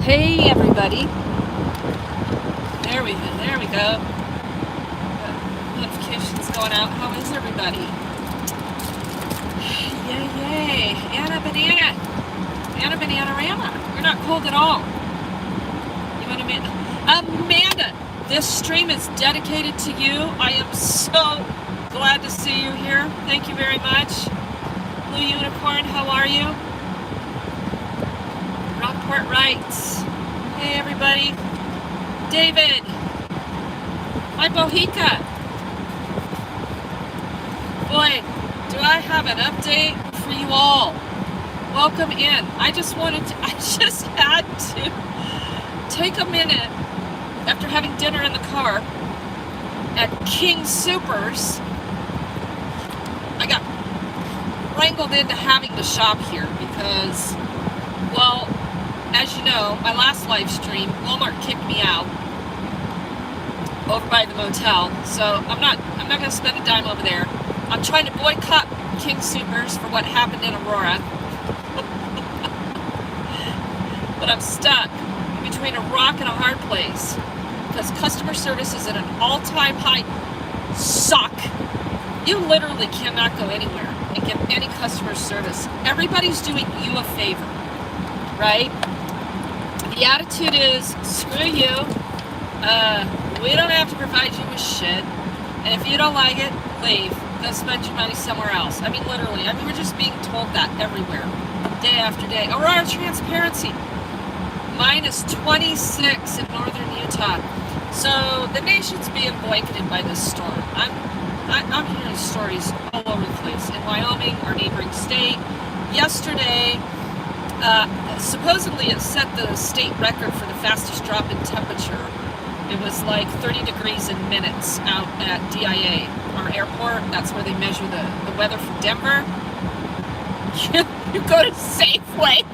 Hey everybody. There we go. Notifications going out. How is everybody? Yay. Anna Bananarama. You're not cold at all. You want Amanda, this stream is dedicated to you. I am so glad to see you here. Thank you very much. Blue Unicorn, how are you? Rockport Rights. Hey everybody. David. My Bohica. Boy, do I have an update for you all. Welcome in. I just had to take a minute after having dinner in the car at King Soopers. I got wrangled into having to shop here because, well, as you know, my last live stream, Walmart kicked me out over by the motel, so I'm not going to spend a dime over there. I'm trying to boycott King Soopers for what happened in Aurora, but I'm stuck between a rock and a hard place because customer service is at an all-time high. Suck. You literally cannot go anywhere and get any customer service. Everybody's doing you a favor, right? The attitude is, screw you, we don't have to provide you with shit, and if you don't like it, leave. Go spend your money somewhere else. I mean, literally. I mean, we're just being told that everywhere, day after day. Aurora transparency, minus 26 in northern Utah. So the nation's being blanketed by this storm. I'm hearing stories all over the place. In Wyoming, our neighboring state, yesterday, supposedly it set the state record for the fastest drop in temperature. It was like 30 degrees in minutes out at DIA, our airport. That's where they measure the weather for Denver. You go to Safeway.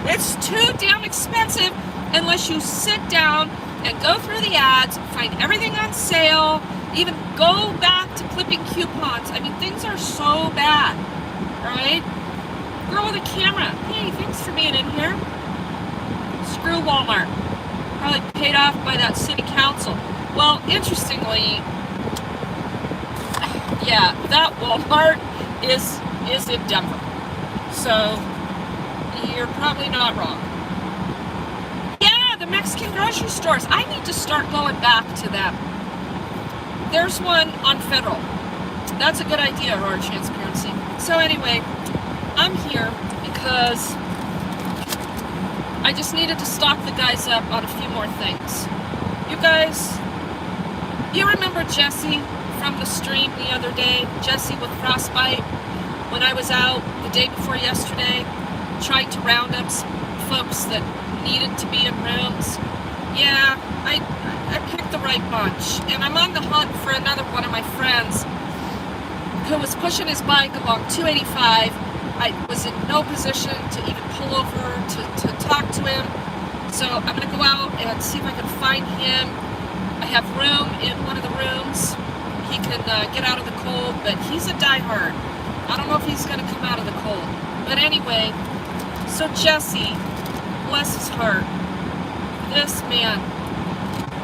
It's too damn expensive unless you sit down and go through the ads, find everything on sale, even go back to clipping coupons. I mean, things are so bad, right? Girl with a camera. Hey, thanks for being in here. Screw Walmart. Probably paid off by that city council. Well, interestingly, yeah, that Walmart is in Denver. So you're probably not wrong. Yeah, the Mexican grocery stores. I need to start going back to them. There's one on Federal. That's a good idea, Aurora Transparency. So anyway, I'm here because I just needed to stock the guys up on a few more things. You guys, you remember Jesse from the stream the other day? Jesse with frostbite? When I was out the day before yesterday, trying to round up some folks that needed to be in rooms. Yeah, I picked the right bunch. And I'm on the hunt for another one of my friends who was pushing his bike along 285. I was in no position to even pull over to talk to him. So I'm going to go out and see if I can find him. I have room in one of the rooms. He can get out of the cold, but he's a diehard. I don't know if he's going to come out of the cold. But anyway, so Jesse, bless his heart, this man,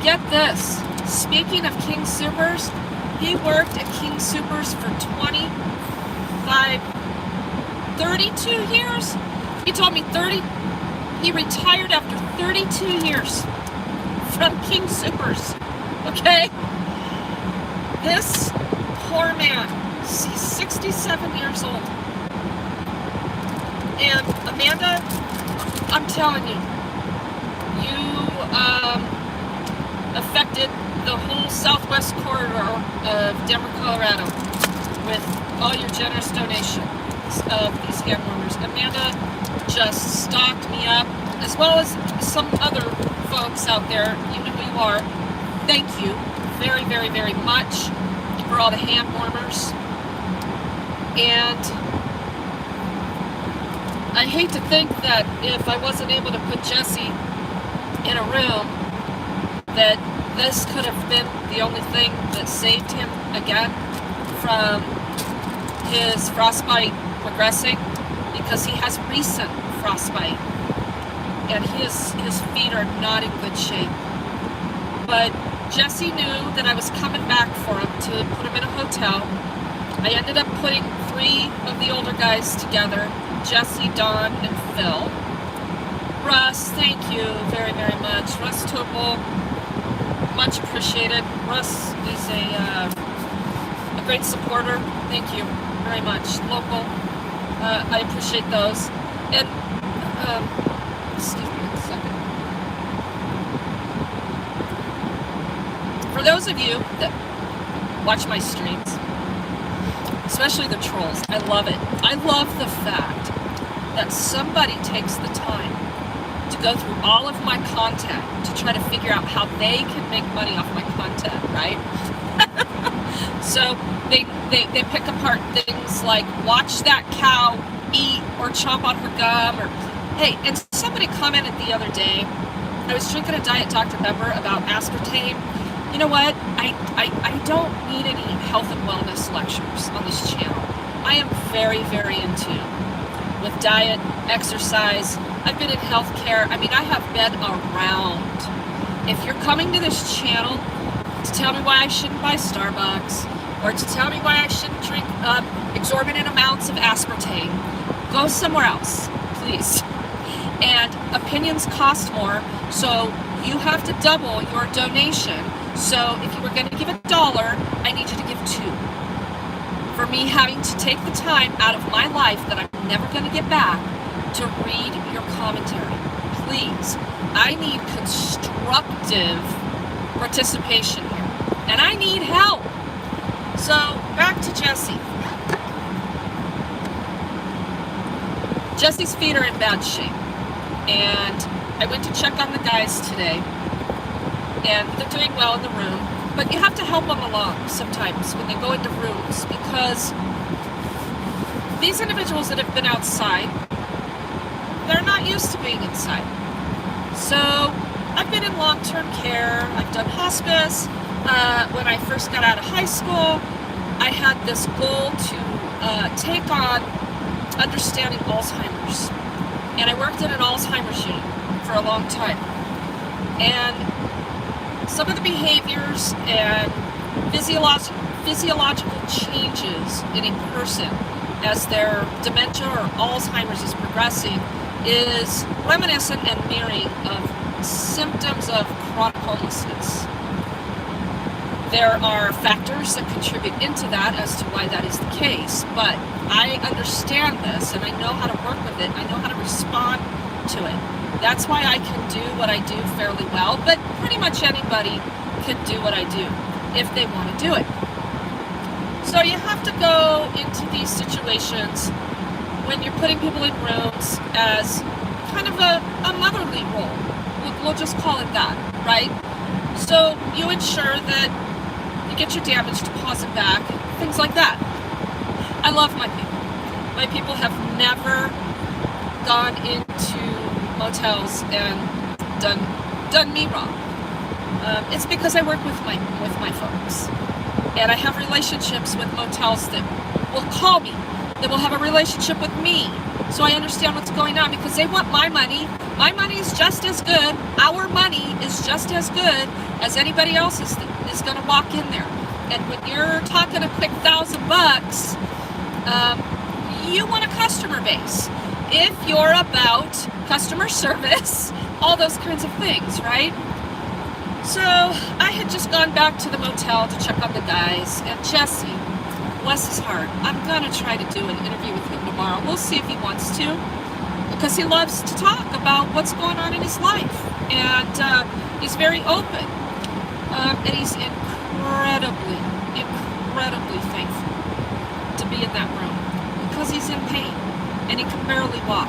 get this. Speaking of King Soopers, he worked at King Soopers for 32 years. He told me he retired after 32 years from King Soopers. Okay? This poor man, he's 67 years old. And Amanda, I'm telling you, affected the whole southwest corridor of Denver, Colorado with all your generous donations of these hand warmers. Amanda just stocked me up, as well as some other folks out there. You know who you are. Thank you very, very, very much for all the hand warmers. And I hate to think that if I wasn't able to put Jesse in a room, that this could have been the only thing that saved him again from his frostbite progressing, because he has recent frostbite. and his feet are not in good shape. But Jesse knew that I was coming back for him to put him in a hotel. I ended up putting 3 of the older guys together, Jesse, Don, and Phil. Russ, thank you very, very much. Russ Topol, much appreciated. Russ is a great supporter. Thank you very much. Local, I appreciate those. And, excuse me a second. For those of you that watch my streams, especially the trolls, I love it. I love the fact that somebody takes the time to go through all of my content to try to figure out how they can make money off my content, right? So they pick apart things like watch that cow eat or chomp on her gum, or hey, and somebody commented the other day, I was drinking a Diet Dr. Pepper about aspartame. You know what? I don't need any health and wellness lectures on this channel. I am very, very in tune with diet, exercise. I've been in healthcare. I mean, I have been around. If you're coming to this channel to tell me why I shouldn't buy Starbucks, or to tell me why I shouldn't drink exorbitant amounts of aspartame, go somewhere else, please. And opinions cost more, so you have to double your donation. So if you were going to give $1, I need you to give $2. For me having to take the time out of my life that I'm never going to get back to read your commentary. Please, I need constructive participation here, and I need help. So back to Jesse. Jesse's feet are in bad shape, and I went to check on the guys today, and they're doing well in the room, but you have to help them along sometimes when they go into rooms, because these individuals that have been outside, they're not used to being inside. So I've been in long-term care, I've done hospice. When I first got out of high school, I had this goal to take on understanding Alzheimer's, and I worked in an Alzheimer's unit for a long time. And some of the behaviors and physiological changes in a person as their dementia or Alzheimer's is progressing is reminiscent and mirroring of symptoms of chronic homelessness. There are factors that contribute into that as to why that is the case, but I understand this and I know how to work with it. I know how to respond to it. That's why I can do what I do fairly well, but pretty much anybody can do what I do if they want to do it. So you have to go into these situations when you're putting people in rooms as kind of a motherly role. We'll just call it that, right? So you ensure that you get your damage deposit back, things like that. I love my people. My people have never gone into motels and done me wrong. It's because I work with my folks, and I have relationships with motels that will call me, that will have a relationship with me, so I understand what's going on, because they want my money. My money is just as good. Our money is just as good as anybody else's that is going to walk in there. And when you're talking a quick $1,000, you want a customer base. If you're about customer service, all those kinds of things, right? So I had just gone back to the motel to check on the guys, and Jesse, bless his heart, I'm gonna try to do an interview with him tomorrow. We'll see if he wants to, because he loves to talk about what's going on in his life, and he's very open, and he's incredibly thankful to be in that room, because he's in pain and he can barely walk.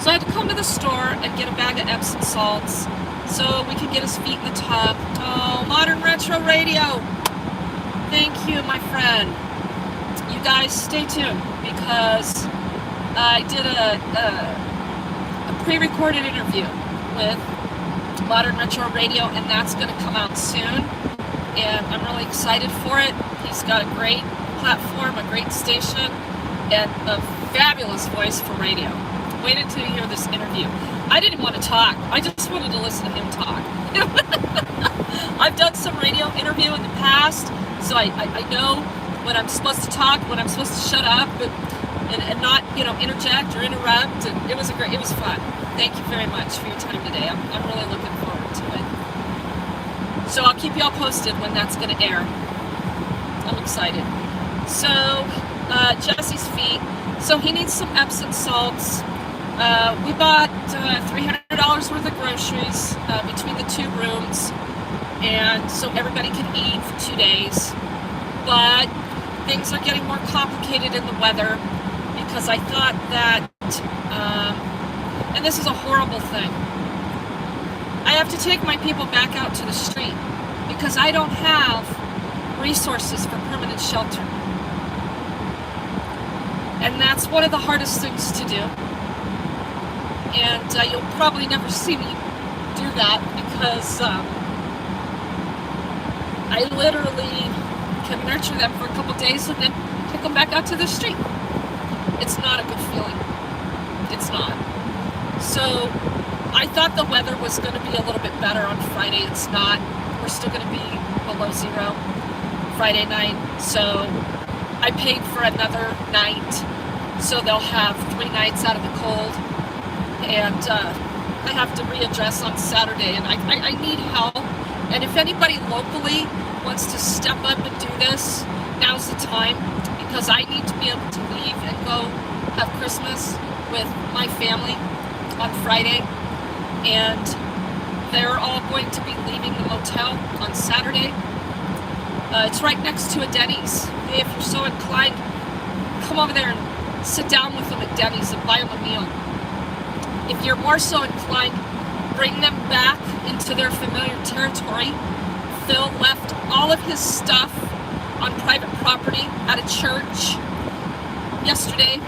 So I had to come to the store and get a bag of Epsom salts so we could get his feet in the tub. Oh, Modern Retro Radio, thank you, my friend. You guys stay tuned, because I did a pre-recorded interview with Modern Retro Radio, and that's going to come out soon, and I'm really excited for it. He's got a great platform, a great station, and a fabulous voice for radio. Wait until you hear this interview. I didn't want to talk. I just wanted to listen to him talk. I've done some radio interview in the past, so I know when I'm supposed to talk, when I'm supposed to shut up, and not, interject or interrupt. And it was fun. Thank you very much for your time today. I'm really looking forward to it. So I'll keep y'all posted when that's going to air. I'm excited. So Jesse's feet. So he needs some Epsom salts. We bought $300 worth of groceries between the 2 rooms, and so everybody can eat for 2 days. But things are getting more complicated in the weather, because I thought that, and this is a horrible thing, I have to take my people back out to the street because I don't have resources for permanent shelter. And that's one of the hardest things to do. And you'll probably never see me do that because I literally can nurture them for a couple days and then take them back out to the street. It's not a good feeling. It's not. So I thought the weather was going to be a little bit better on Friday. It's not. We're still going to be below zero Friday night. So I paid for another night. So they'll have 3 nights out of the cold. And I have to readdress on Saturday. And I need help. And if anybody locally wants to step up and do this, now's the time. Because I need to be able to leave and go have Christmas with my family on Friday. And they're all going to be leaving the motel on Saturday. It's right next to a Denny's. Hey, if you're so inclined, come over there and sit down with them at Denny's and buy them a meal. If you're more so inclined, bring them back into their familiar territory. Phil left all of his stuff on private property at a church yesterday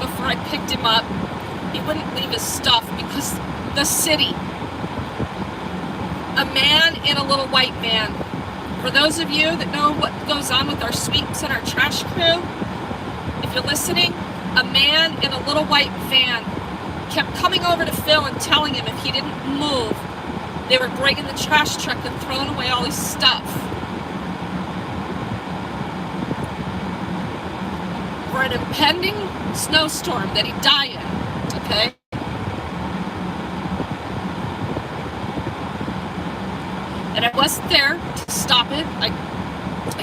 before I picked him up. He wouldn't leave his stuff because the city, a man in a little white van. For those of you that know what goes on with our sweeps and our trash crew, if you're listening, a man in a little white van kept coming over to Phil and telling him if he didn't move, they were bringing the trash truck and throwing away all his stuff. For an impending snowstorm that he'd die in, okay? And I wasn't there to stop it. I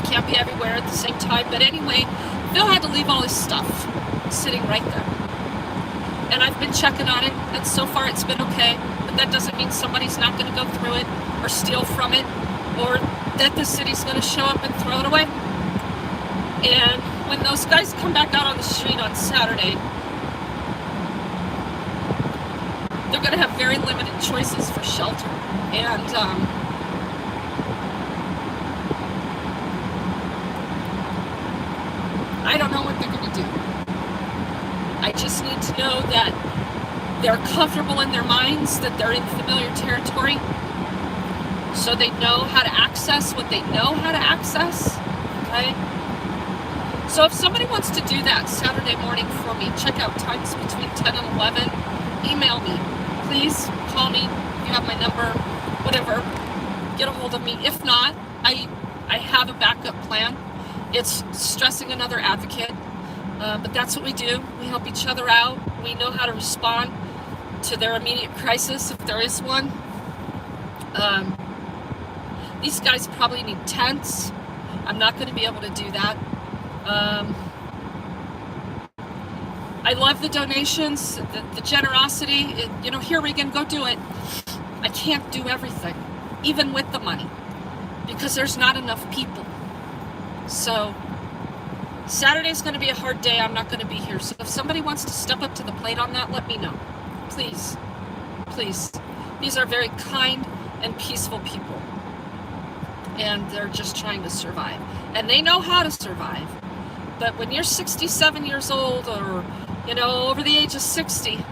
can't be everywhere at the same time. But anyway, Phil had to leave all his stuff sitting right there. And I've been checking on it, and so far it's been okay. But that doesn't mean somebody's not going to go through it or steal from it, or that the city's going to show up and throw it away. And when those guys come back out on the street on Saturday, they're going to have very limited choices for shelter. And I don't know what they're going to do. I just need to know that they're comfortable in their minds, that they're in familiar territory, so they know how to access what they know how to access, okay? So if somebody wants to do that Saturday morning for me, check out times between 10 and 11, email me. Please call me. You have my number, whatever. Get a hold of me. If not, I have a backup plan. It's stressing another advocate, but that's what we do. We help each other out. We know how to respond to their immediate crisis, if there is one. These guys probably need tents. I'm not going to be able to do that. I love the donations, the generosity. Here, Regan, go do it. I can't do everything, even with the money, because there's not enough people. So Saturday's going to be a hard day. I'm not going to be here. So if somebody wants to step up to the plate on that, let me know. Please. Please. These are very kind and peaceful people. And they're just trying to survive. And they know how to survive. But when you're 67 years old or, over the age of 60,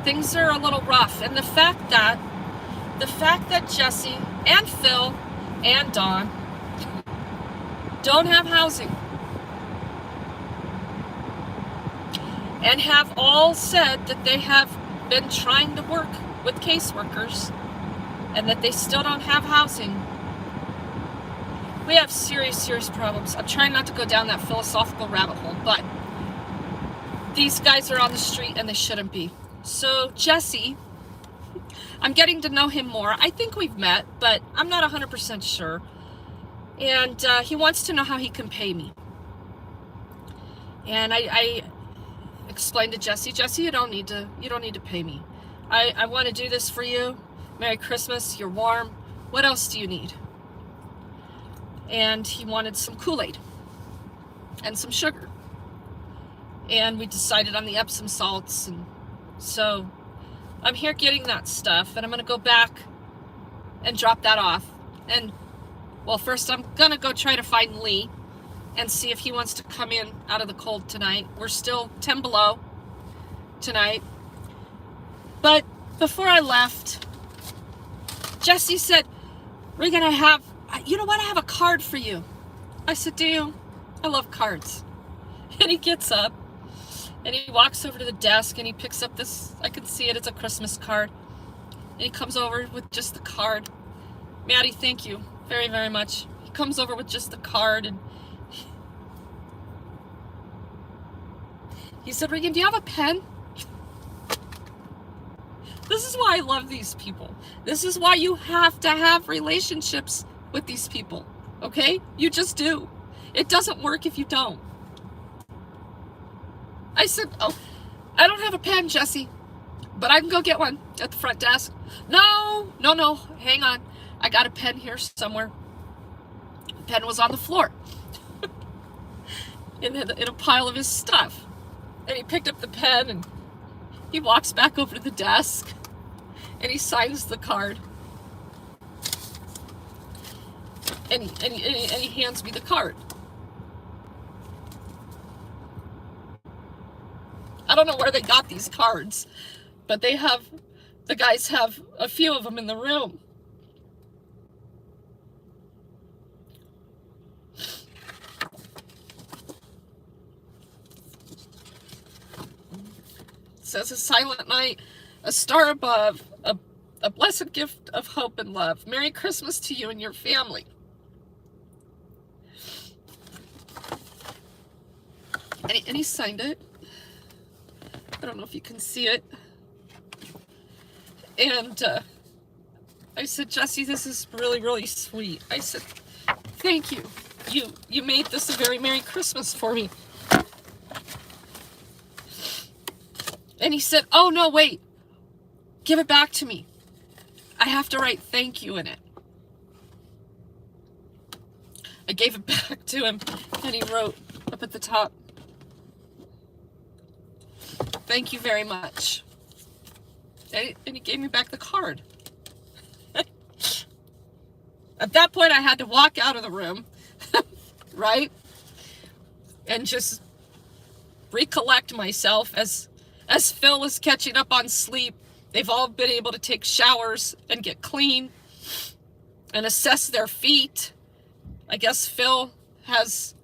things are a little rough. And the fact that Jesse and Phil and Dawn don't have housing and have all said that they have been trying to work with caseworkers and that they still don't have housing. We have serious, serious problems. I'm trying not to go down that philosophical rabbit hole, but these guys are on the street and they shouldn't be. So Jesse, I'm getting to know him more. I think we've met, but I'm not 100% sure. And he wants to know how he can pay me. And I explained to Jesse, you don't need to pay me. I want to do this for you. Merry Christmas, you're warm. What else do you need? And he wanted some Kool-Aid and some sugar. And we decided on the Epsom salts. And so I'm here getting that stuff, and I'm going to go back and drop that off. And, well, first I'm going to go try to find Lee and see if he wants to come in out of the cold tonight. We're still 10 below tonight. But before I left, Jesse said, we're going to have, you know what, I have a card for you. I said, do you? I love cards. And he gets up and he walks over to the desk and he picks up this, I can see it, it's a Christmas card. And he comes over with just the card. Maddie, thank you very, very much. He comes over with just the card and he said, Regan, do you have a pen? This is why I love these people. This is why you have to have relationships with these people, okay? You just do. It doesn't work if you don't. I said, oh, I don't have a pen, Jesse, but I can go get one at the front desk. No, hang on. I got a pen here somewhere. The pen was on the floor in a pile of his stuff. And he picked up the pen and he walks back over to the desk and he signs the card. And he hands me the card. I don't know where they got these cards, but the guys have a few of them in the room. It says, a silent night, a star above, a blessed gift of hope and love. Merry Christmas to you and your family. And he signed it. I don't know if you can see it. And I said, Jesse, this is really, really sweet. I said, thank you. You made this a very Merry Christmas for me. And he said, oh, no, wait. Give it back to me. I have to write thank you in it. I gave it back to him, and he wrote up at the top, thank you very much. And he gave me back the card. At that point, I had to walk out of the room, right? And just recollect myself as Phil is catching up on sleep. They've all been able to take showers and get clean and assess their feet. I guess Phil has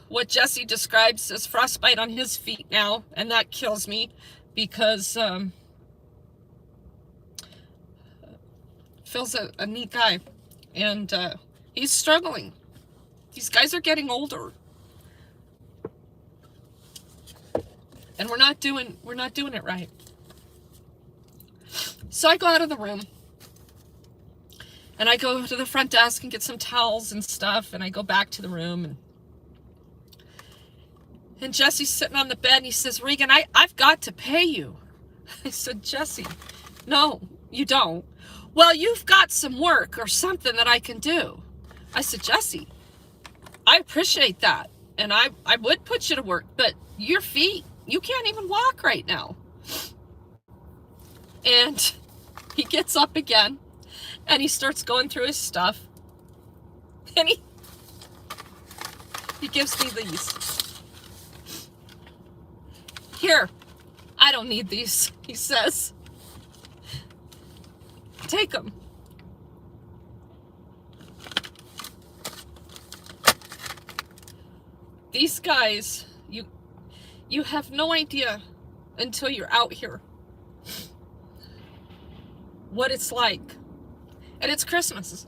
what Jesse describes as frostbite on his feet now, and that kills me because Phil's a neat guy, and he's struggling. These guys are getting older, and we're not doing it right. So I go out of the room, and I go to the front desk and get some towels and stuff, and I go back to the room, and Jesse's sitting on the bed, and he says, Regan, I've got to pay you. I said, Jesse, no, you don't. Well, you've got some work or something that I can do. I said, Jesse, I appreciate that, and I would put you to work, but your feet, you can't even walk right now. And he gets up again, and he starts going through his stuff, and he gives me these. Here, I don't need these, he says. Take them. These guys, you have no idea until you're out here. what it's like. And it's Christmas.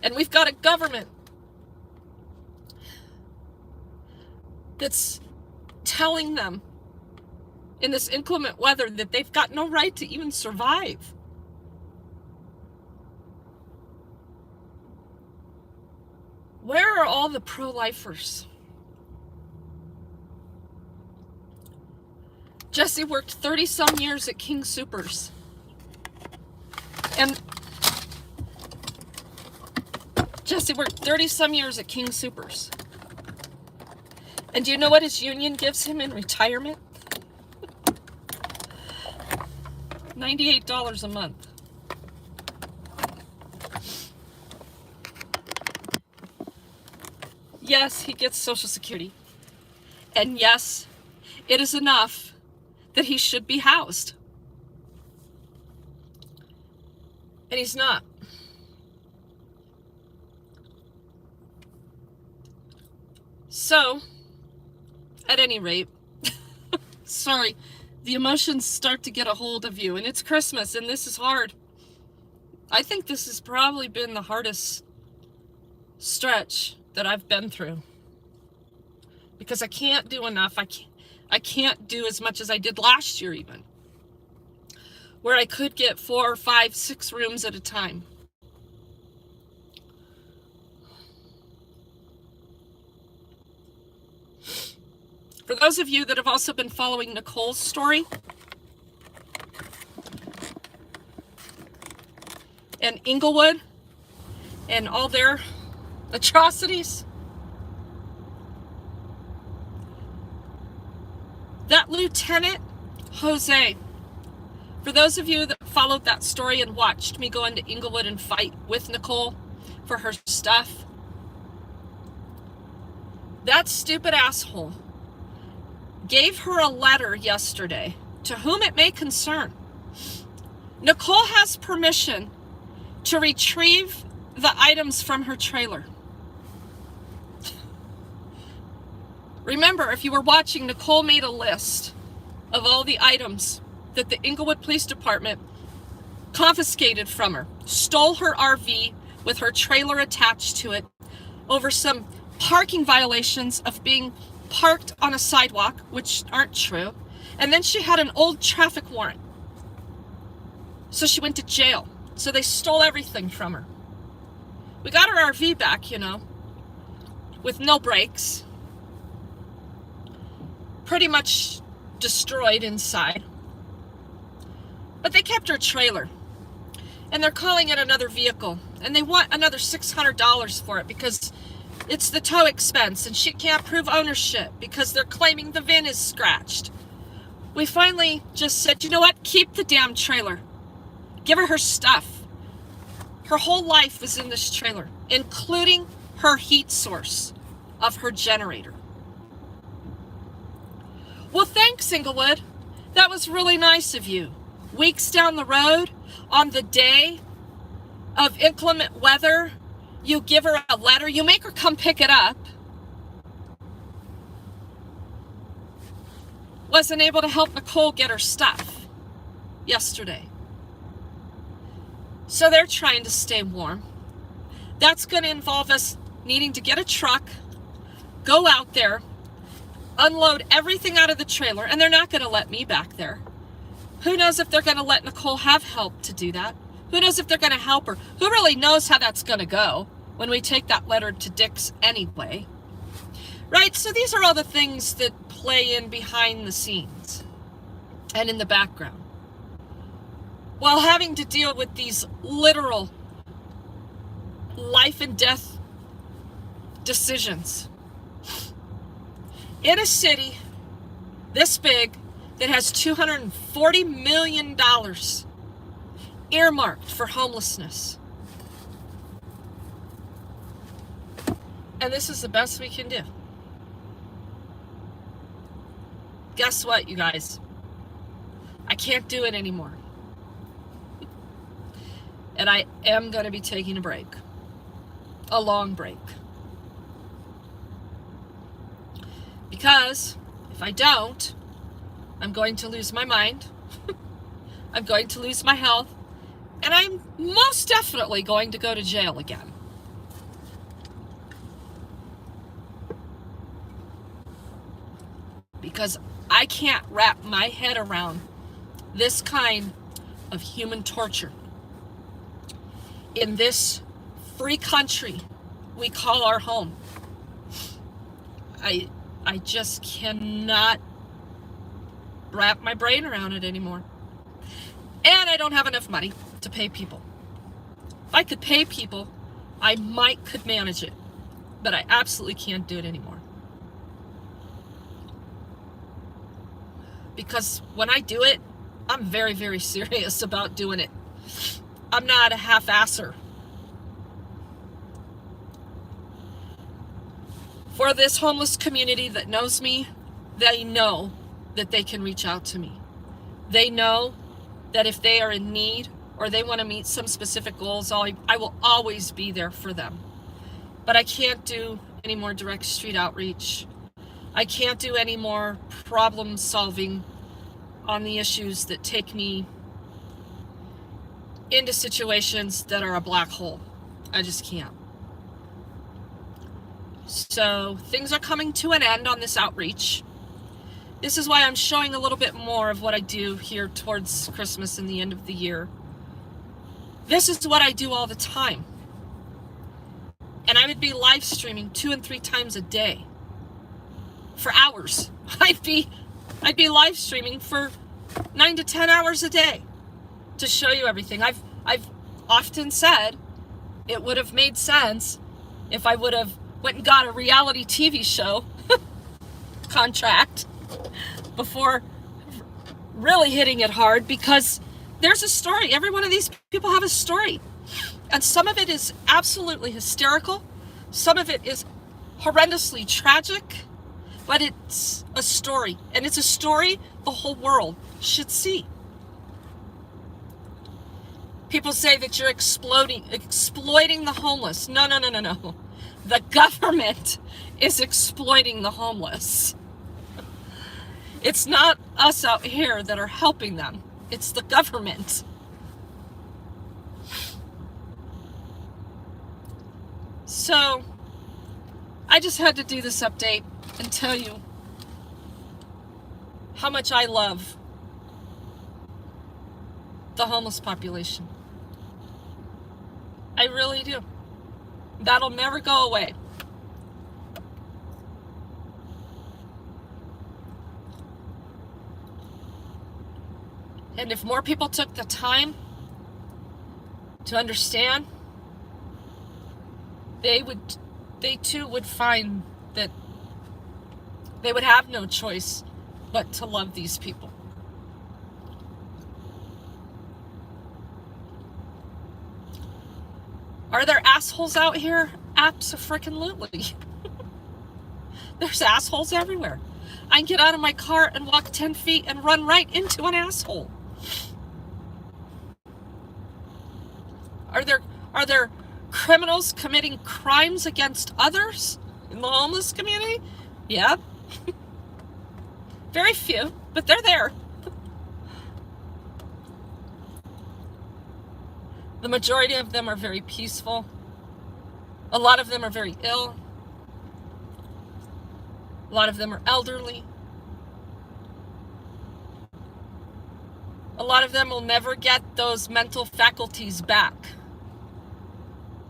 And we've got a government that's telling them in this inclement weather that they've got no right to even survive. Where are all the pro-lifers? Jesse worked 30-some years at King Soopers. And Jesse worked 30-some years at King Soopers. And do you know what his union gives him in retirement? $98 a month. Yes, he gets Social Security. And yes, it is enough that he should be housed. And he's not. So, at any rate, sorry, the emotions start to get a hold of you, and it's Christmas, and this is hard. I think this has probably been the hardest stretch that I've been through, because I can't do enough. I can't do as much as I did last year, even, where I could get 4, 5, 6 rooms at a time. For those of you that have also been following Nicole's story and Inglewood and all their atrocities, that Lieutenant Jose, for those of you that followed that story and watched me go into Inglewood and fight with Nicole for her stuff, that stupid asshole gave her a letter yesterday, to whom it may concern. Nicole has permission to retrieve the items from her trailer. Remember, if you were watching, Nicole made a list of all the items that the Inglewood Police Department confiscated from her, stole her RV with her trailer attached to it over some parking violations of being parked on a sidewalk, which aren't true. And then she had an old traffic warrant. So she went to jail. So they stole everything from her. We got her RV back, you know, with no brakes. Pretty much destroyed inside. But they kept her trailer. And they're calling it another vehicle. And they want another $600 for it because it's the tow expense, and she can't prove ownership because they're claiming the VIN is scratched. We finally just said, you know what? Keep the damn trailer. Give her stuff. Her whole life was in this trailer, including her heat source of her generator. Well, thanks, Inglewood. That was really nice of you. Weeks down the road, on the day of inclement weather, you give her a letter, you make her come pick it up. Wasn't able to help Nicole get her stuff yesterday. So they're trying to stay warm. That's going to involve us needing to get a truck, go out there, unload everything out of the trailer, and they're not going to let me back there. Who knows if they're going to let Nicole have help to do that? Who knows if they're going to help her? Who really knows how that's going to go when we take that letter to Dick's anyway? Right? So these are all the things that play in behind the scenes and in the background, while having to deal with these literal life and death decisions in a city this big that has $240 million earmarked for homelessness. And this is the best we can do. Guess what, you guys? I can't do it anymore. And I am going to be taking a break. A long break. Because if I don't, I'm going to lose my mind. I'm going to lose my health. And I'm most definitely going to go to jail again. Because I can't wrap my head around this kind of human torture in this free country we call our home. I just cannot wrap my brain around it anymore. And I don't have enough money to pay people. If I could pay people, I could manage it, but I absolutely can't do it anymore. Because when I do it, I'm very, very serious about doing it. I'm not a half-asser. For this homeless community that knows me, they know that they can reach out to me. They know that if they are in need or they want to meet some specific goals, I will always be there for them. But I can't do any more direct street outreach. I can't do any more problem solving on the issues that take me into situations that are a black hole. I just can't. So things are coming to an end on this outreach. This is why I'm showing a little bit more of what I do here towards Christmas and the end of the year. This is what I do all the time. And I would be live streaming 2 and 3 times a day for hours. I'd be live streaming for 9 to 10 hours a day to show you everything. I've often said it would have made sense if I would have went and got a reality TV show contract before really hitting it hard, because there's a story. Every one of these people have a story. And some of it is absolutely hysterical. Some of it is horrendously tragic. But it's a story. And it's a story the whole world should see. People say that you're exploiting the homeless. No. The government is exploiting the homeless. It's not us out here that are helping them. It's the government. So, I just had to do this update and tell you how much I love the homeless population. I really do. That'll never go away. And if more people took the time to understand, they too would find that they would have no choice but to love these people. Are there assholes out here? Abso-freaking-lutely. There's assholes everywhere. I can get out of my car and walk 10 feet and run right into an asshole. Are there criminals committing crimes against others in the homeless community? Yeah. Very few, but they're there. The majority of them are very peaceful. A lot of them are very ill. A lot of them are elderly. A lot of them will never get those mental faculties back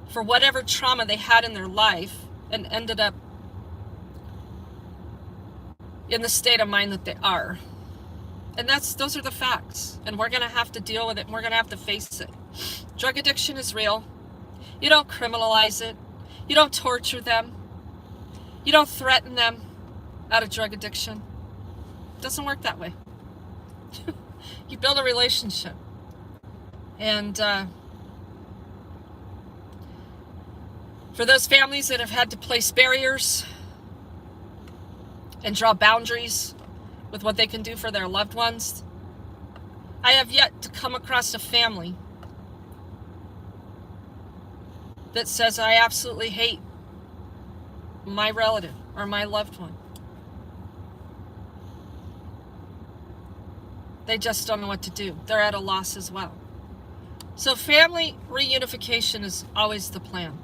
for whatever trauma they had in their life and ended up in the state of mind that they are. And those are the facts. And we're going to have to deal with it. And we're going to have to face it. Drug addiction is real. You don't criminalize it. You don't torture them. You don't threaten them out of drug addiction. It doesn't work that way. You build a relationship. And for those families that have had to place barriers and draw boundaries with what they can do for their loved ones, I have yet to come across a family that says, I absolutely hate my relative or my loved one. They just don't know what to do. They're at a loss as well. So family reunification is always the plan.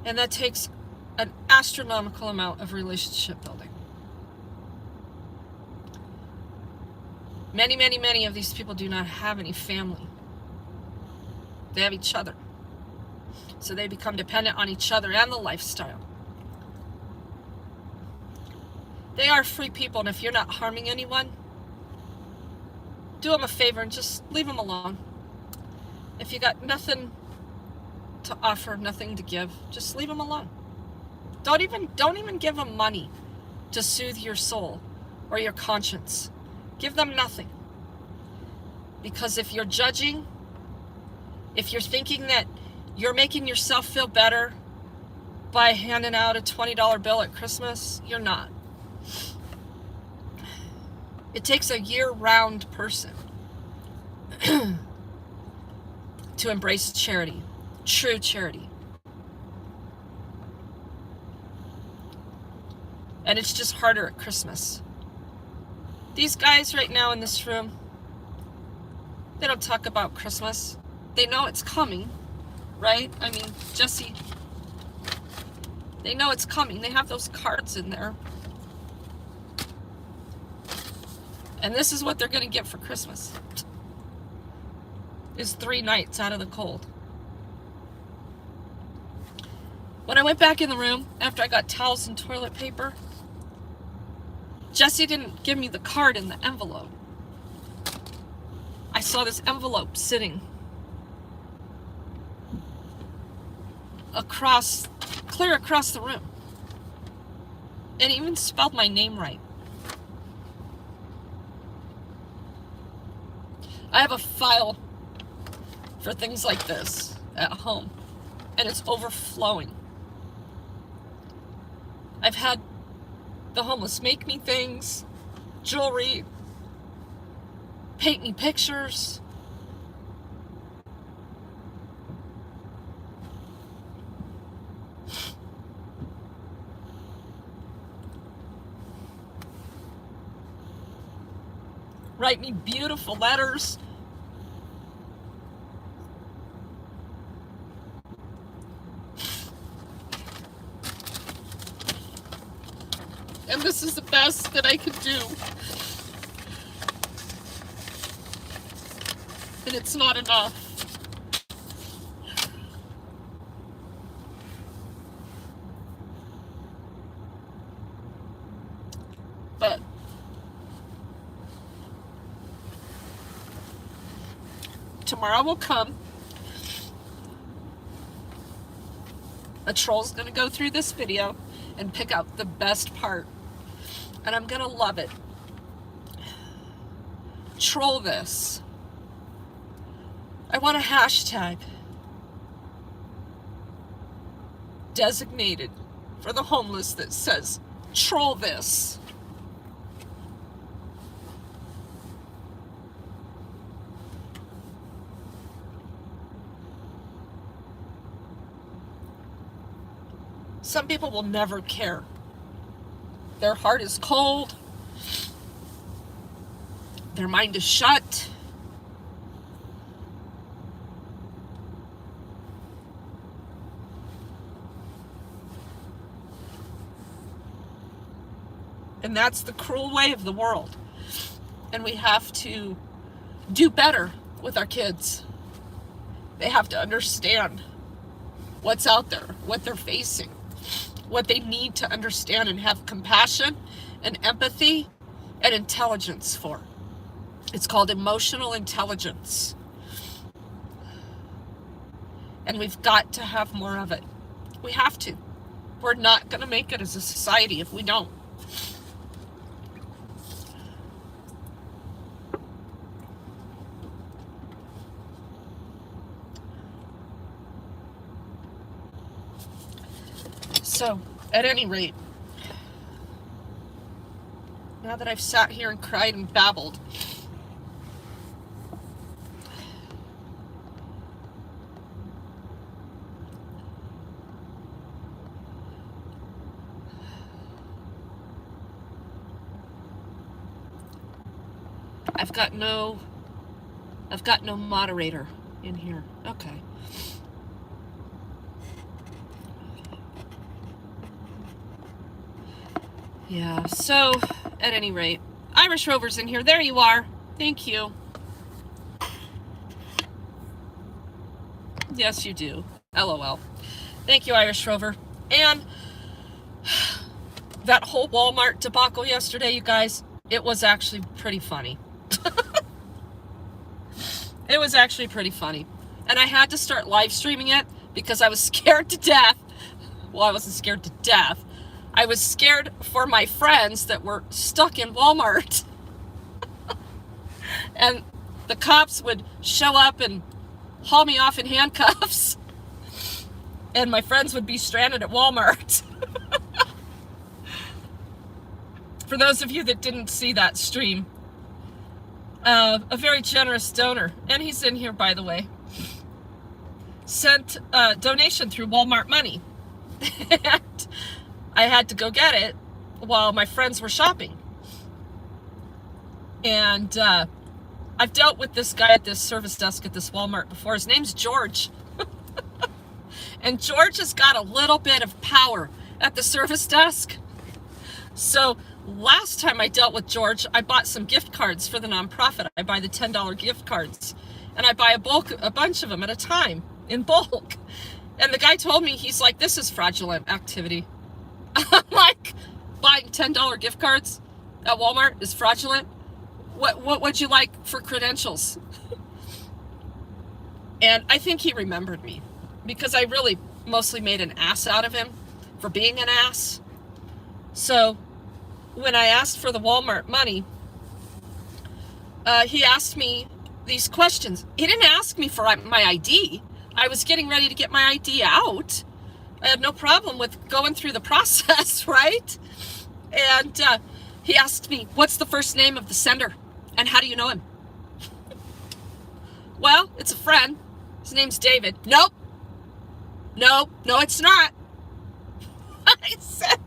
And that takes an astronomical amount of relationship building. Many, many, many of these people do not have any family. They have each other. So they become dependent on each other and the lifestyle. They are free people, and if you're not harming anyone, do them a favor and just leave them alone. If you got nothing to offer, nothing to give, just leave them alone. Don't even give them money to soothe your soul or your conscience. Give them nothing. Because if you're judging, if you're thinking that you're making yourself feel better by handing out a $20 bill at Christmas, you're not. It takes a year-round person to embrace charity, true charity. And it's just harder at Christmas. These guys right now in this room, they don't talk about Christmas. They know it's coming, right? I mean, Jesse, they know it's coming. They have those cards in there. And this is what they're going to get for Christmas. Is 3 nights out of the cold. When I went back in the room after I got towels and toilet paper, Jesse didn't give me the card in the envelope. I saw this envelope sitting clear across the room. And even spelled my name right. I have a file for things like this at home, and it's overflowing. I've had the homeless make me things, jewelry, paint me pictures. Write me beautiful letters. And this is the best that I could do. And it's not enough. But tomorrow will come. A troll's gonna go through this video and pick out the best part. And I'm gonna love it. Troll this. I want a hashtag designated for the homeless that says, troll this. Some people will never care. Their heart is cold. Their mind is shut. And that's the cruel way of the world. And we have to do better with our kids. They have to understand what's out there, what they're facing, what they need to understand and have compassion and empathy and intelligence for. It's called emotional intelligence. And we've got to have more of it. We have to. We're not going to make it as a society if we don't. So, at any rate, now that I've sat here and cried and babbled, I've got no moderator in here. Okay. Yeah, so at any rate, Irish Rover's in here. There you are. Thank you. Yes, you do. LOL. Thank you, Irish Rover. And that whole Walmart debacle yesterday, you guys, it was actually pretty funny. It was actually pretty funny. And I had to start live streaming it because I was scared to death. Well, I wasn't scared to death. I was scared for my friends that were stuck in Walmart. And the cops would show up and haul me off in handcuffs. And my friends would be stranded at Walmart. For those of you that didn't see that stream, a very generous donor, and he's in here, by the way, sent a donation through Walmart Money. And I had to go get it while my friends were shopping. And I've dealt with this guy at this service desk at this Walmart before. His name's George. And George has got a little bit of power at the service desk. So last time I dealt with George, I bought some gift cards for the nonprofit. I buy the $10 gift cards. And I buy a bunch of them at a time in bulk. And the guy told me, he's like, this is fraudulent activity. I'm like, buying $10 gift cards at Walmart is fraudulent? What would you like for credentials? And I think he remembered me because I really mostly made an ass out of him for being an ass. So when I asked for the Walmart money, he asked me these questions. He didn't ask me for my ID. I was getting ready to get my ID out. I had no problem with going through the process, right? And he asked me, what's the first name of the sender? And how do you know him? Well, it's a friend. His name's David. Nope. No, it's not. I said,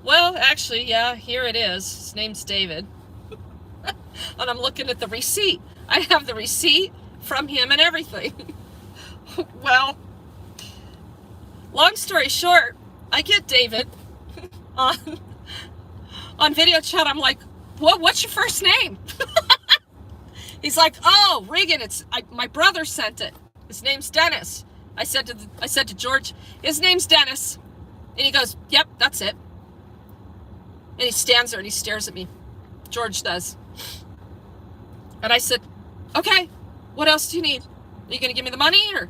well, actually, yeah, here it is. His name's David. And I'm looking at the receipt. I have the receipt from him and everything. Well, long story short, I get David on video chat. I'm like, what's your first name? He's like, oh, Regan, my brother sent it. His name's Dennis. I said to George, his name's Dennis. And he goes, yep, that's it. And he stands there and he stares at me. George does. And I said, okay, what else do you need? Are you going to give me the money, or?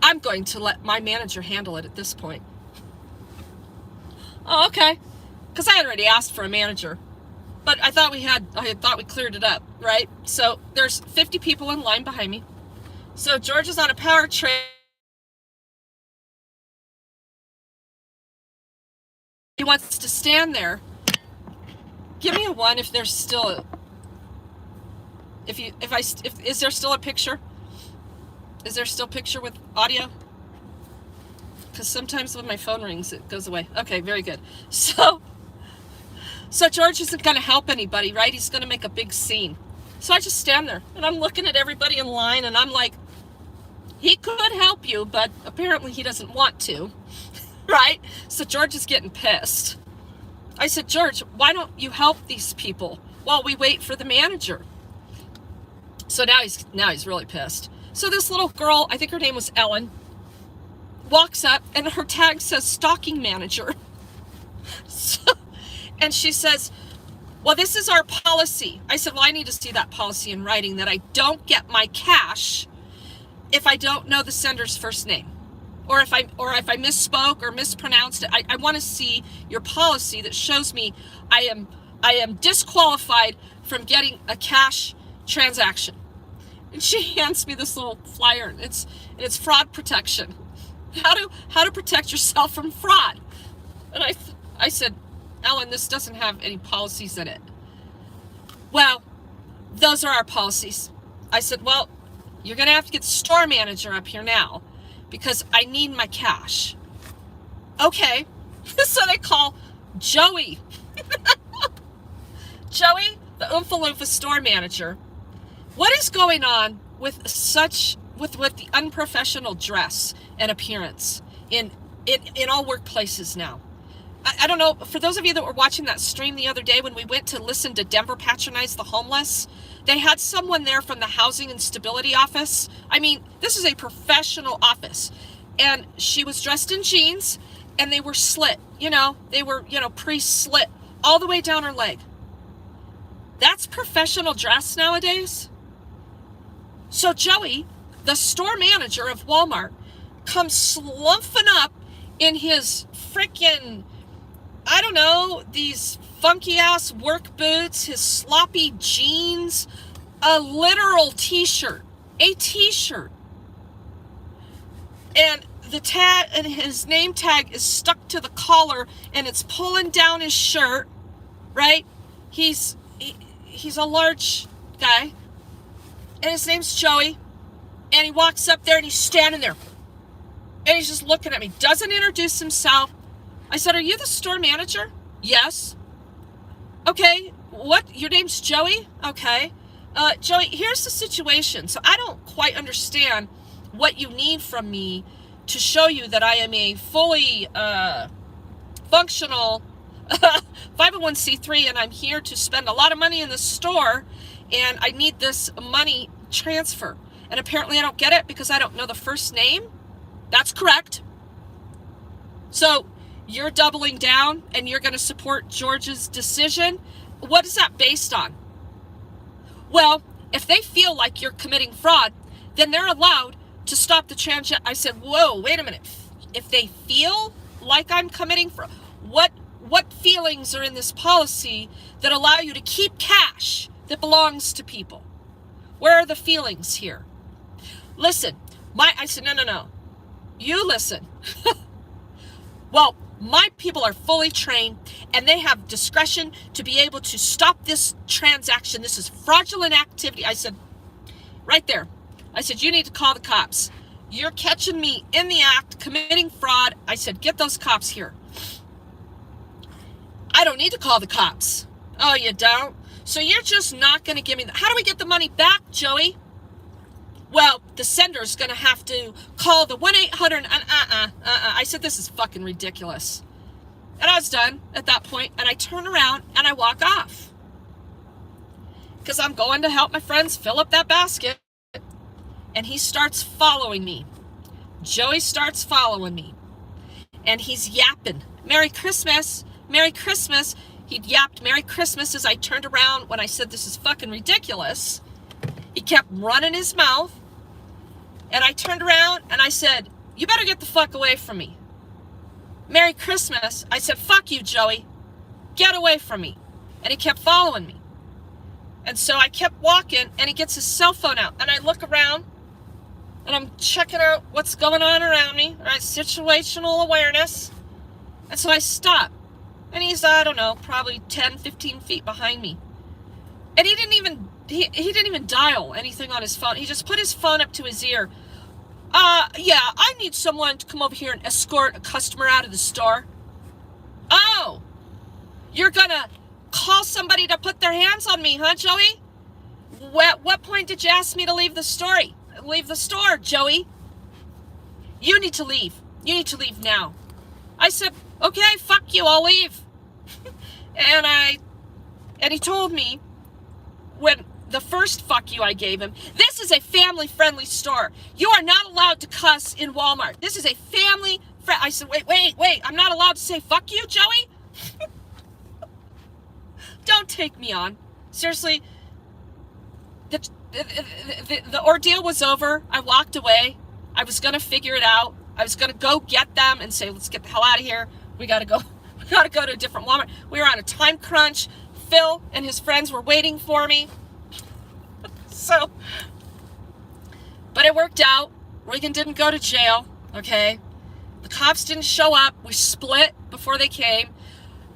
I'm going to let my manager handle it at this point. Oh, okay. Because I had already asked for a manager. But I thought we cleared it up, right? So there's 50 people in line behind me. So George is on a power train. He wants to stand there. Give me a 1 if there's still is there still a picture? Is there still a picture with audio? Because sometimes when my phone rings, it goes away. Okay, very good. So George isn't going to help anybody, right? He's going to make a big scene. So I just stand there, and I'm looking at everybody in line, and I'm like, he could help you, but apparently he doesn't want to, right? So George is getting pissed. I said, George, why don't you help these people while we wait for the manager? So now he's really pissed. So this little girl, I think her name was Ellen, walks up, and her tag says stalking manager. And she says, well, this is our policy. I said, well, I need to see that policy in writing, that I don't get my cash if I don't know the sender's first name, or if I misspoke or mispronounced it. I want to see your policy that shows me I am disqualified from getting a cash transaction. And she hands me this little flyer, and it's fraud protection. How to protect yourself from fraud. And I said, Ellen, this doesn't have any policies in it. Well, those are our policies. I said, well, you're going to have to get the store manager up here now because I need my cash. Okay. So they call Joey. Joey, the Oompa Loompa store manager. What is going on with the unprofessional dress and appearance in all workplaces now. I don't know, for those of you that were watching that stream the other day when we went to listen to Denver patronize the homeless, they had someone there from the Housing and Stability Office. I mean, this is a professional office. And she was dressed in jeans, and they were slit. They were, pre-slit all the way down her leg. That's professional dress nowadays. So Joey, the store manager of Walmart, comes slumping up in his freaking, I don't know, these funky ass work boots, his sloppy jeans, a literal t-shirt, and the tag, and his name tag is stuck to the collar, and it's pulling down his shirt, right? He's a large guy, and his name's Joey, and he walks up there, and he's standing there, and he's just looking at me, doesn't introduce himself. I said, are you the store manager? Yes. Okay, your name's Joey? Okay. Joey, here's the situation. So I don't quite understand what you need from me to show you that I am a fully functional 501c3, and I'm here to spend a lot of money in the store, and I need this money transfer. And apparently I don't get it because I don't know the first name. That's correct. So you're doubling down and you're going to support George's decision. What is that based on? Well, if they feel like you're committing fraud, then they're allowed to stop the transaction. I said, whoa, wait a minute. If they feel like I'm committing fraud, what feelings are in this policy that allow you to keep cash that belongs to people? Where are the feelings here? Listen, I said, no. You listen. Well, my people are fully trained, and they have discretion to be able to stop this transaction. This is fraudulent activity. I said, right there. I said, you need to call the cops. You're catching me in the act, committing fraud. I said, get those cops here. I don't need to call the cops. Oh, you don't? So you're just not going to give me how do we get the money back, Joey? Well, the sender's going to have to call the 1-800, I said, this is fucking ridiculous. And I was done at that point, and I turn around and I walk off. Because I'm going to help my friends fill up that basket. And he starts following me. Joey starts following me. And he's yapping, Merry Christmas, Merry Christmas. He'd yapped Merry Christmas as I turned around when I said this is fucking ridiculous. He kept running his mouth, and I turned around and I said, you better get the fuck away from me. Merry Christmas. I said, fuck you, Joey. Get away from me. And he kept following me. And so I kept walking, and he gets his cell phone out, and I look around, and I'm checking out what's going on around me, right? Situational awareness. And so I stop, and he's, I don't know, probably 10, 15 feet behind me. And he didn't even dial anything on his phone. He just put his phone up to his ear. Yeah, I need someone to come over here and escort a customer out of the store. Oh, you're gonna call somebody to put their hands on me, huh, Joey? What point did you ask me to leave the store? Leave the store, Joey. You need to leave. You need to leave now. I said, okay, fuck you, I'll leave. and he told me, when the first fuck you I gave him, this is a family-friendly store. You are not allowed to cuss in Walmart. This is a family friend. I said, wait, I'm not allowed to say fuck you, Joey? Don't take me on. Seriously, the ordeal was over. I walked away. I was going to figure it out. I was going to go get them and say, let's get the hell out of here. We got to go to a different Walmart. We were on a time crunch. Phil and his friends were waiting for me. So, but it worked out. Regan didn't go to jail, okay? The cops didn't show up. We split before they came.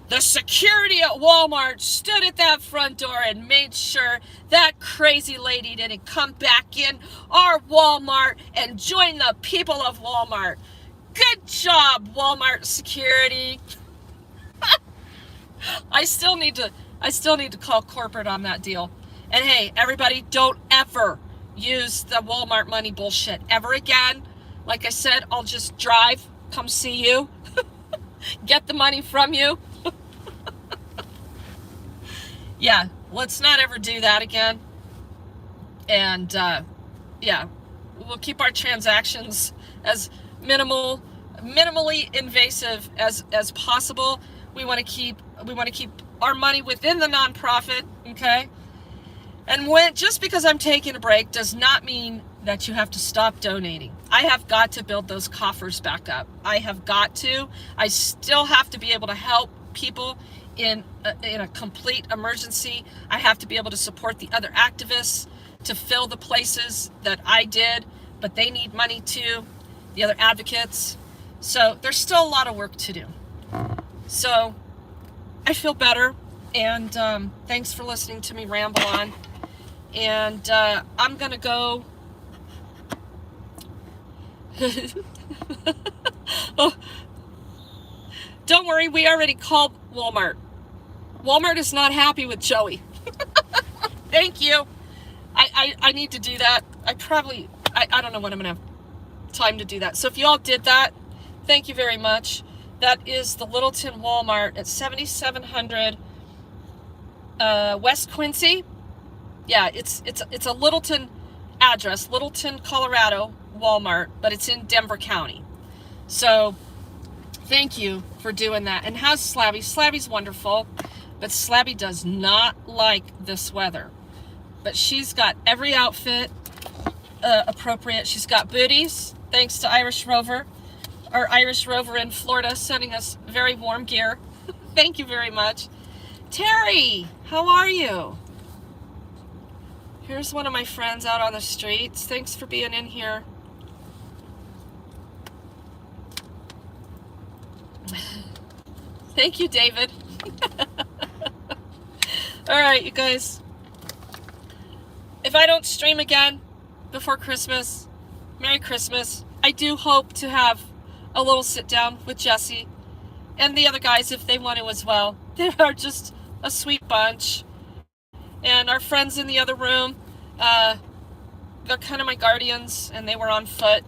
The security at Walmart stood at that front door and made sure that crazy lady didn't come back in our Walmart and join the people of Walmart. Good job, Walmart security. I still need to call corporate on that deal. And hey, everybody, don't ever use the Walmart money bullshit ever again. Like I said, I'll just drive, come see you, get the money from you. Yeah, let's not ever do that again. And yeah, we'll keep our transactions as minimally invasive as possible. We want to keep our money within the nonprofit, okay? And just because I'm taking a break does not mean that you have to stop donating. I have got to build those coffers back up. I have got to. I still have to be able to help people in a complete emergency. I have to be able to support the other activists to fill the places that I did, but they need money too, the other advocates. So there's still a lot of work to do. So I feel better, and thanks for listening to me ramble on. And I'm gonna go. Oh, don't worry, we already called Walmart. Walmart is not happy with Joey. Thank you. I need to do that. I don't know when I'm gonna have time to do that. So if you all did that, thank you very much. That is the Littleton Walmart at 7700 West Quincy. Yeah, it's a Littleton address, Littleton, Colorado Walmart, but it's in Denver County. So thank you for doing that. And how's Slabby? Slabby's wonderful, but Slabby does not like this weather. But she's got every outfit appropriate. She's got booties, thanks to Irish Rover. Our Irish Rover in Florida sending us very warm gear. Thank you very much. Terry, how are you? Here's one of my friends out on the streets. Thanks for being in here. Thank you, David. All right, you guys. If I don't stream again before Christmas, Merry Christmas. I do hope to have a little sit down with Jesse and the other guys if they want to as well. They are just a sweet bunch. And our friends in the other room, they're kind of my guardians, and they were on foot.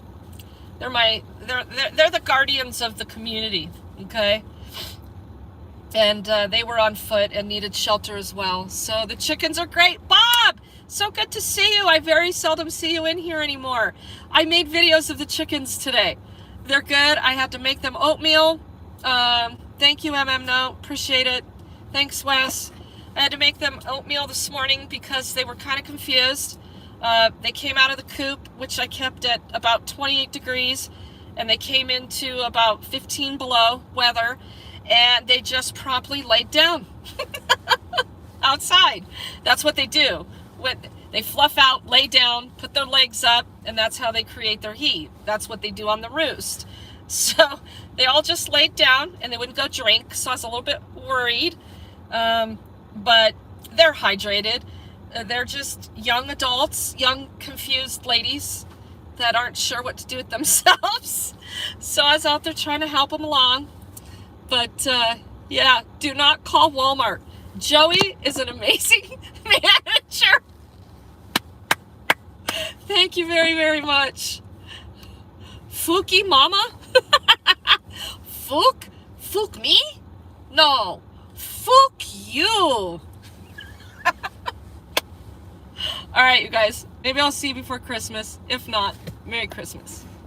They're the guardians of the community, okay? And they were on foot and needed shelter as well. So the chickens are great. Bob, so good to see you. I very seldom see you in here anymore. I made videos of the chickens today. They're good. I had to make them oatmeal. Thank you, No. Appreciate it. Thanks, Wes. I had to make them oatmeal this morning because they were kind of confused. They came out of the coop, which I kept at about 28 degrees, and they came into about 15 below weather, and they just promptly laid down outside. That's what they do. They fluff out, lay down, put their legs up, and that's how they create their heat. That's what they do on the roost. So they all just laid down, and they wouldn't go drink, so I was a little bit worried. But they're hydrated. They're just young adults, young confused ladies that aren't sure what to do with themselves. So I was out there trying to help them along. But yeah, do not call Walmart. Joey is an amazing manager. Thank you very, very much. Fooky mama? Fook me? No. Fuck you. All right, you guys. Maybe I'll see you before Christmas. If not, Merry Christmas.